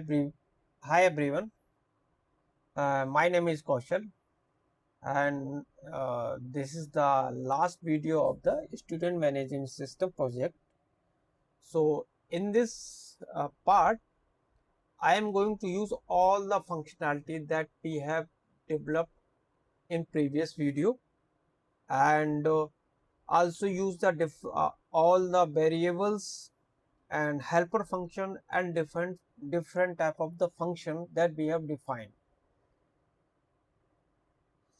Hi everyone, my name is Kaushal and this is the last video of the student management system project. So in this part, I am going to use all the functionality that we have developed in previous video and also use the all the variables and helper function and different type of the function that we have defined.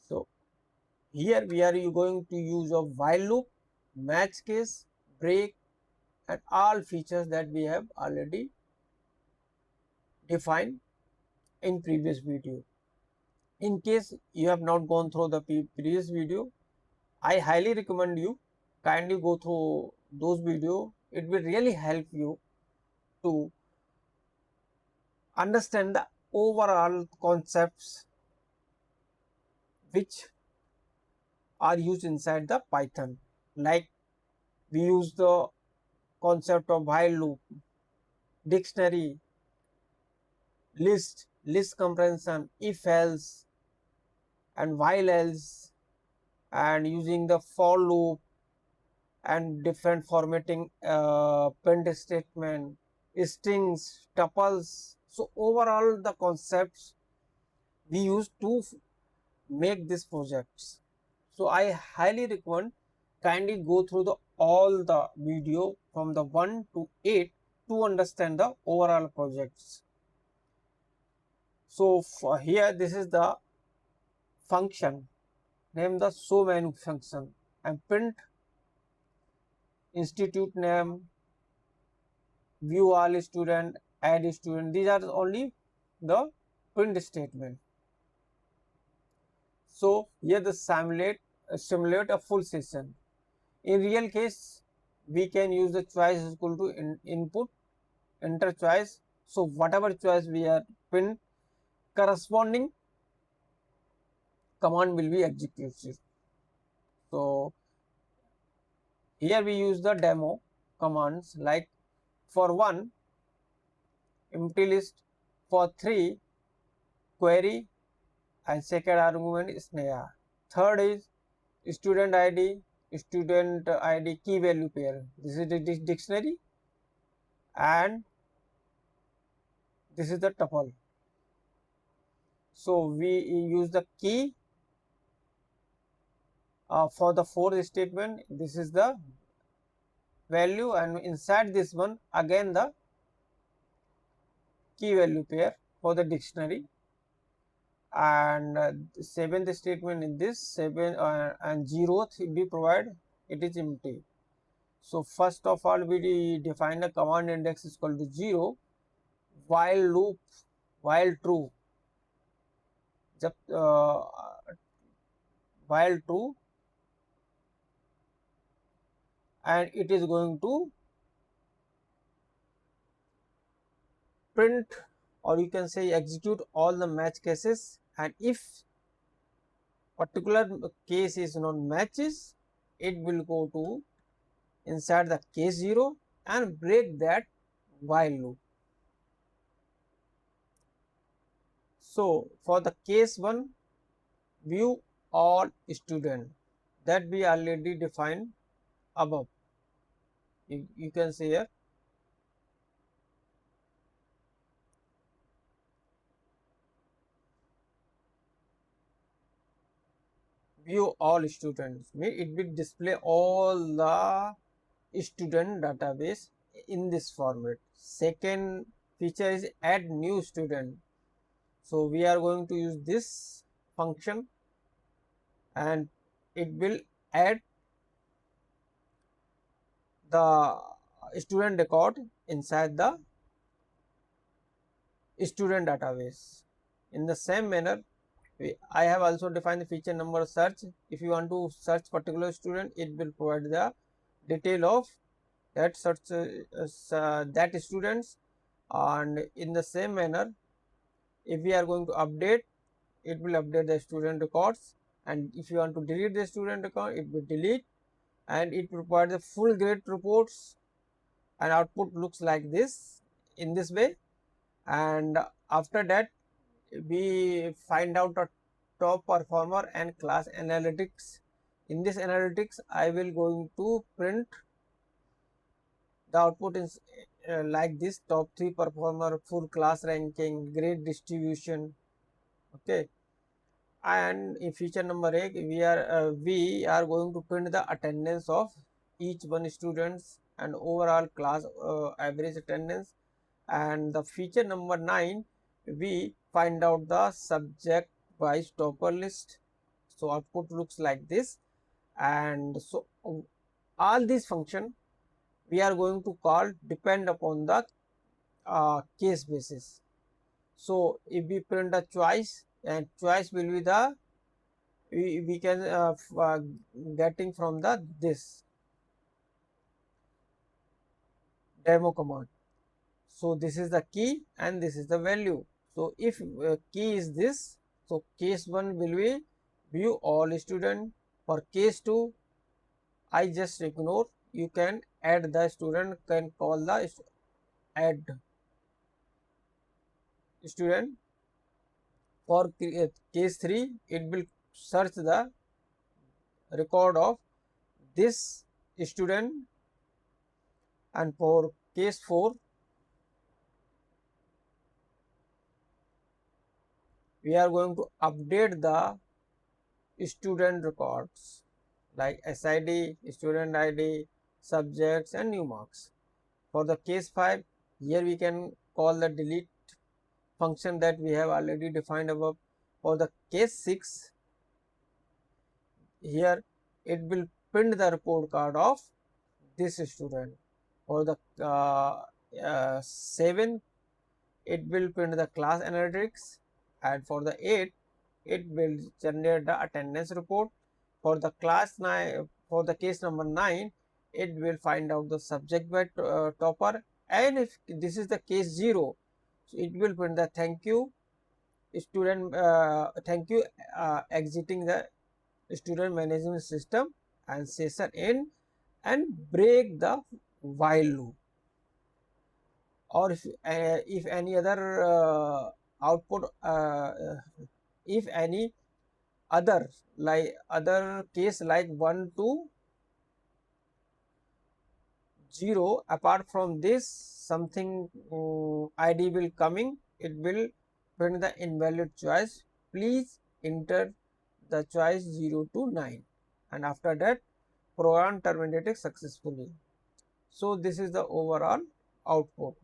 So here we are going to use a while loop, match case, break and all features that we have already defined in previous video. In case you have not gone through the previous video, I highly recommend you kindly go through those video. It will really help you to understand the overall concepts which are used inside the Python. Like we use the concept of while loop, dictionary, list comparison, if else and while else, and using the for loop and different formatting, print statement, strings, tuples. So overall the concepts we use to make these projects. So I highly recommend kindly go through the all the video from the 1 to 8 to understand the overall projects. So for here, this is the function, name the show menu function and print institute name, view all student, add student. These are only the print statement. So here the simulate a full session. In real case, we can use the choice is equal to input, enter choice. So whatever choice we are print, corresponding command will be executed. So here we use the demo commands like for 1 empty list, for 3 query and second argument is snare. Third is student ID key value pair. This is the dictionary and this is the tuple. So we use the key for the fourth statement. This is the value and inside this one again the key value pair for the dictionary. And seventh statement in this 7 and 0th we provide it is empty. So first of all we define the command index is equal to 0 while loop while true जब while true and it is going to print or you can say execute all the match cases, and if particular case is not matches, it will go to inside the case 0 and break that while loop. So for the case 1, view all student that we already defined above. You can say here view all students, it will display all the student database in this format. Second feature is add new student. So we are going to use this function and it will add the student record inside the student database. In the same manner, I have also defined the feature number search. If you want to search particular student, it will provide the detail of that search that students. And in the same manner, if we are going to update, it will update the student records, and if you want to delete the student record, it will delete, and it will provide the full grade reports and output looks like this in this way. and after that we find out the top performer and class analytics. In this analytics I will going to print the output is like this: top 3 performer, full class ranking, grade distribution. Okay, and in feature number 8 we are going to print the attendance of each one students and overall class average attendance. And the feature number 9, we find out the subject wise topper list. So output looks like this. And so all these function we are going to call depend upon the case basis. So if we print a choice, and choice will be the we can getting from the this demo command. So this is the key and this is the value. So if key is this, so case 1 will be view all student. For case 2, I just ignore. You can add the student, can call the add student. For case 3, it will search the record of this student. And for case 4, we are going to update the student records like SID, student ID, subjects and new marks. For the case 5, here we can call the delete function that we have already defined above. For the case 6, here it will print the report card of this student. For the 7, it will print the class analytics, and for the 8, it will generate the attendance report. For the class 9, for the case number 9, it will find out the subject by topper. And if this is the case 0, so it will print the thank you student, thank you exiting the student management system and session end, and break the while loop. Or if any other output, if any other like other case like 1 to 0, apart from this something ID will coming, it will print the invalid choice. Please enter the choice 0 to 9, and after that program terminated successfully. So this is the overall output.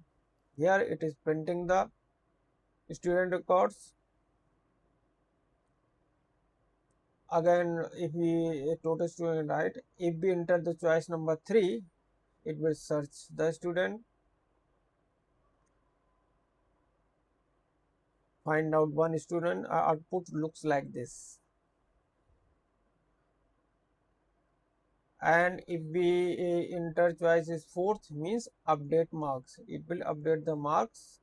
Here it is printing the student records. Again, if we total student, right, if we enter the choice number 3, it will search the student, find out one student. Output looks like this. And if we enter choice is 4th, means update marks, it will update the marks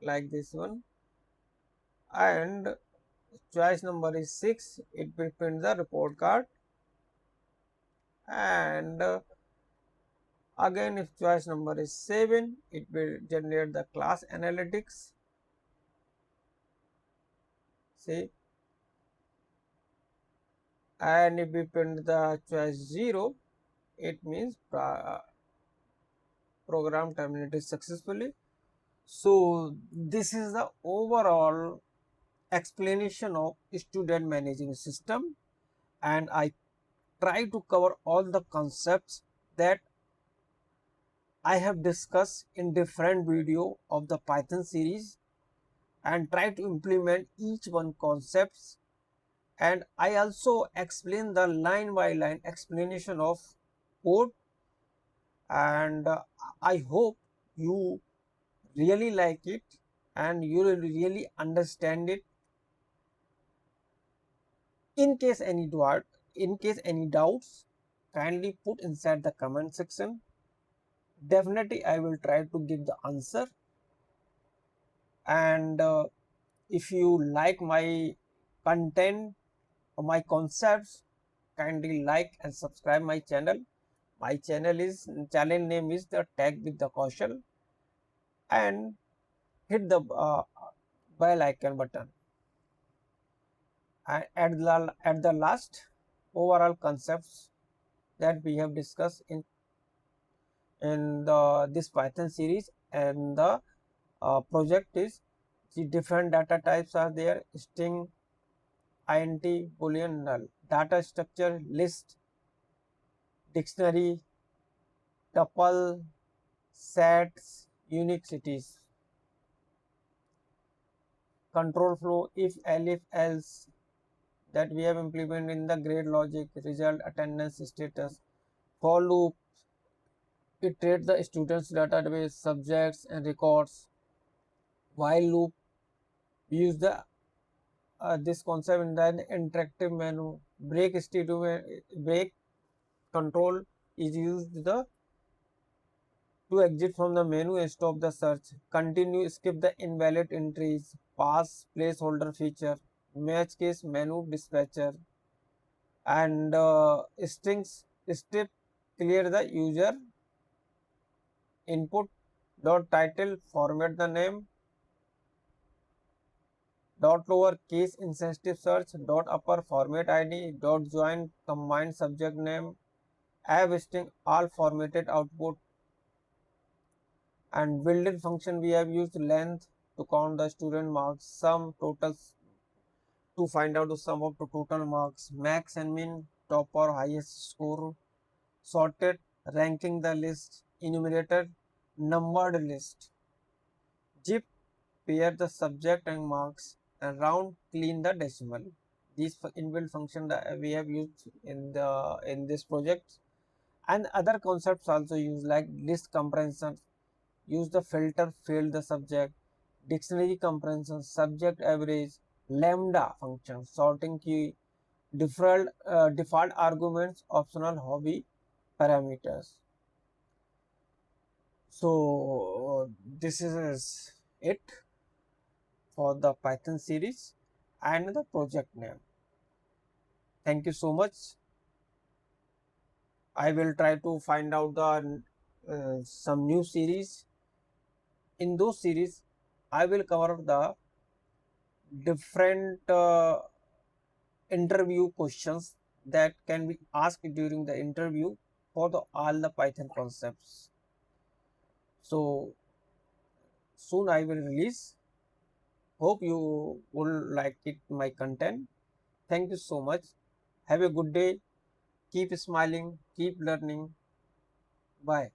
like this one. And choice number is 6, it will print the report card. And again, if choice number is 7, it will generate the class analytics. See, and if we print the choice 0, it means program terminated successfully. So this is the overall explanation of student management system, and I try to cover all the concepts that I have discussed in different video of the Python series, and try to implement each one concepts. And I also explain the line by line explanation of code, and I hope you really like it and you will really understand it. In case any doubts, kindly put inside the comment section. Definitely I will try to give the answer. And if you like my content or my concepts, kindly like and subscribe my channel. My channel name is the Tech with the Kaushal. And hit the bell icon button. And at the last, overall concepts that we have discussed in this Python series, and the project is the different data types are there: string, int, boolean, null, data structure, list, dictionary, tuple, sets, unique cities, control flow, if, elif, else, that we have implemented in the grade logic, result, attendance, status, for loop, iterate the students database, subjects and records, while loop, we use the this concept in the interactive menu, break control is used to exit from the menu and stop the search, continue, skip the invalid entries, pass placeholder feature, match case menu dispatcher, and strings strip, clear the user input, dot title, format the name, dot lower case insensitive search, dot upper format id, dot join combined subject name, app string all formatted output, and built-in function we have used length to count the student marks, sum totals to find out the sum of the total marks, max and min, top or highest score, sorted, ranking the list, enumerator, numbered list, zip, pair the subject and marks, and round, clean the decimal. These inbuilt function that we have used in this project, and other concepts also used like list comprehension, use the filter, failed the subject, dictionary comprehension, subject average, lambda function, sorting key, default arguments, optional hobby parameters. So this is it for the Python series and the project name. Thank you so much. I will try to find out the some new series. In those series, I will cover the different interview questions that can be asked during the interview for all the Python concepts. So soon I will release. Hope you will like it my content. Thank you so much. Have a good day. Keep smiling. Keep learning. Bye.